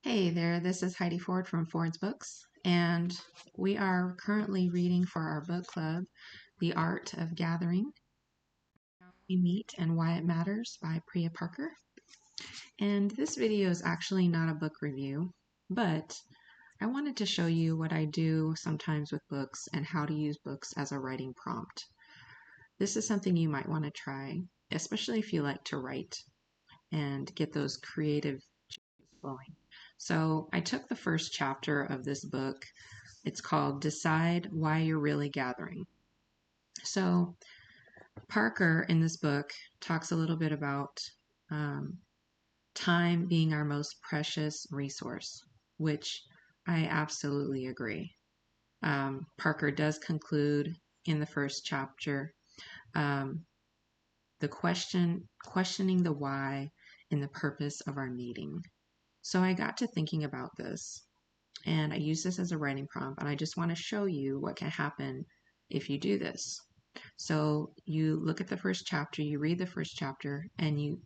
Hey there, this is Heidi Ford from Ford's Books, and we are currently reading for our book club, The Art of Gathering, We Meet and Why It Matters by Priya Parker. And this video is actually not a book review, but I wanted to show you what I do sometimes with books and how to use books as a writing prompt. This is something you might want to try, especially if you like to write and get those creative juices flowing. So I took the first chapter of this book. It's called Decide Why You're Really Gathering. So Parker in this book talks a little bit about time being our most precious resource, which I absolutely agree. Parker does conclude in the first chapter the questioning the why and the purpose of our meeting. So I got to thinking about this, and I use this as a writing prompt, and I just want to show you what can happen if you do this. So you look at the first chapter, you read the first chapter, and you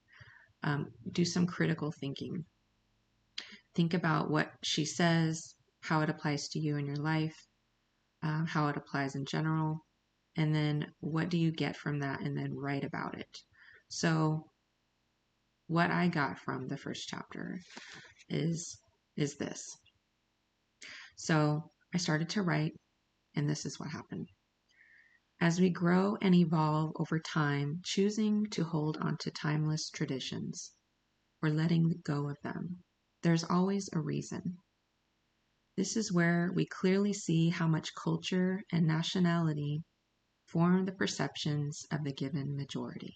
do some critical thinking. Think about what she says, how it applies to you in your life, how it applies in general, and then what do you get from that, and then write about it. So what I got from the first chapter is this. So I started to write, and this is what happened. As we grow and evolve over time, choosing to hold on to timeless traditions or letting go of them, there's always a reason. This is where we clearly see how much culture and nationality form the perceptions of the given majority.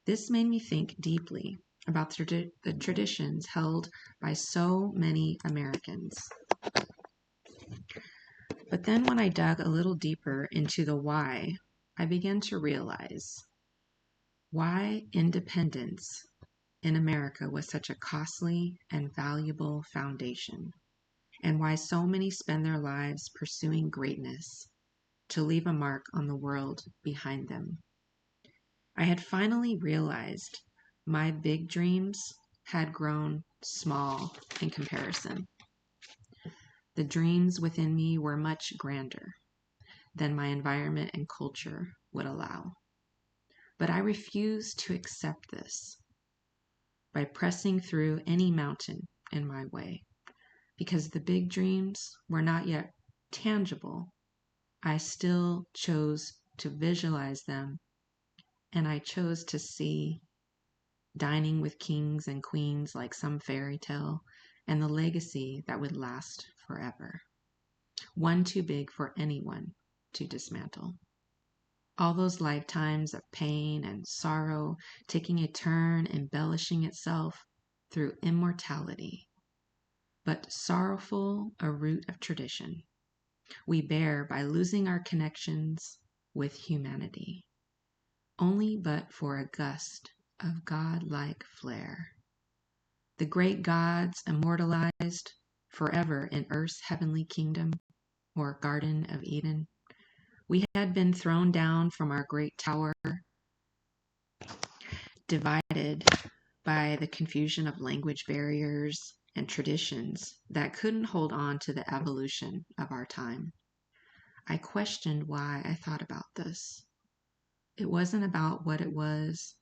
This made me think deeply about the traditions held by so many Americans. But then when I dug a little deeper into the why, I began to realize why independence in America was such a costly and valuable foundation, and why so many spend their lives pursuing greatness to leave a mark on the world behind them. I had finally realized my big dreams had grown small in comparison. The dreams within me were much grander than my environment and culture would allow. But I refused to accept this by pressing through any mountain in my way. Because the big dreams were not yet tangible, I still chose to visualize them, and I chose to see dining with kings and queens like some fairy tale, and the legacy that would last forever. One too big for anyone to dismantle. All those lifetimes of pain and sorrow taking a turn, embellishing itself through immortality. But sorrowful a root of tradition we bear by losing our connections with humanity, only but for a gust of God-like flair. The great gods immortalized forever in earth's heavenly kingdom or Garden of Eden. We had been thrown down from our great tower, divided by the confusion of language barriers and traditions that couldn't hold on to the evolution of our time. I questioned why I thought about this. It wasn't about what it was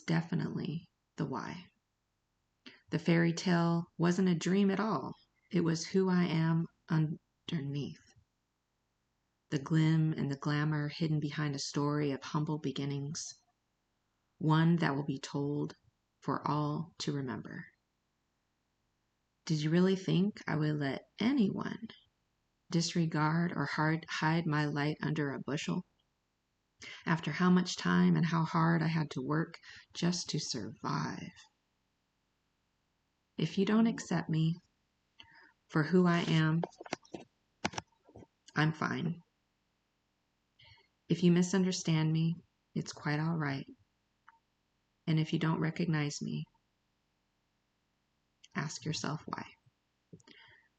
definitely the why. The fairy tale wasn't a dream at all. It was who I am underneath. The glim and the glamour hidden behind a story of humble beginnings, one that will be told for all to remember. Did you really think I would let anyone disregard or hide my light under a bushel? After how much time and how hard I had to work just to survive. If you don't accept me for who I am, I'm fine. If you misunderstand me, it's quite all right. And if you don't recognize me, ask yourself why.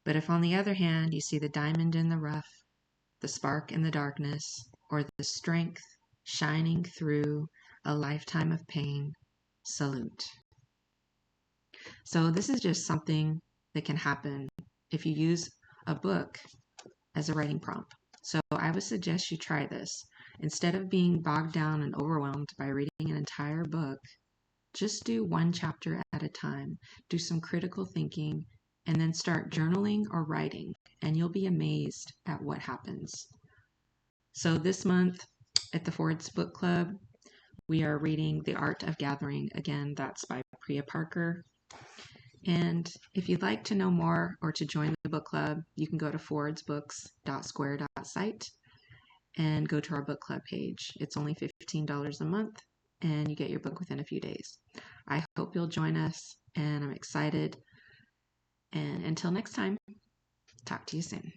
But if on the other hand, you see the diamond in the rough, the spark in the darkness, or the strength shining through a lifetime of pain, salute. So this is just something that can happen if you use a book as a writing prompt. So I would suggest you try this. Instead of being bogged down and overwhelmed by reading an entire book, just do one chapter at a time. Do some critical thinking and then start journaling or writing, and you'll be amazed at what happens. So this month at the Ford's Book Club, we are reading The Art of Gathering. Again, that's by Priya Parker. And if you'd like to know more or to join the book club, you can go to fordsbooks.square.site and go to our book club page. It's only $15 a month, and you get your book within a few days. I hope you'll join us, and I'm excited. And until next time, talk to you soon.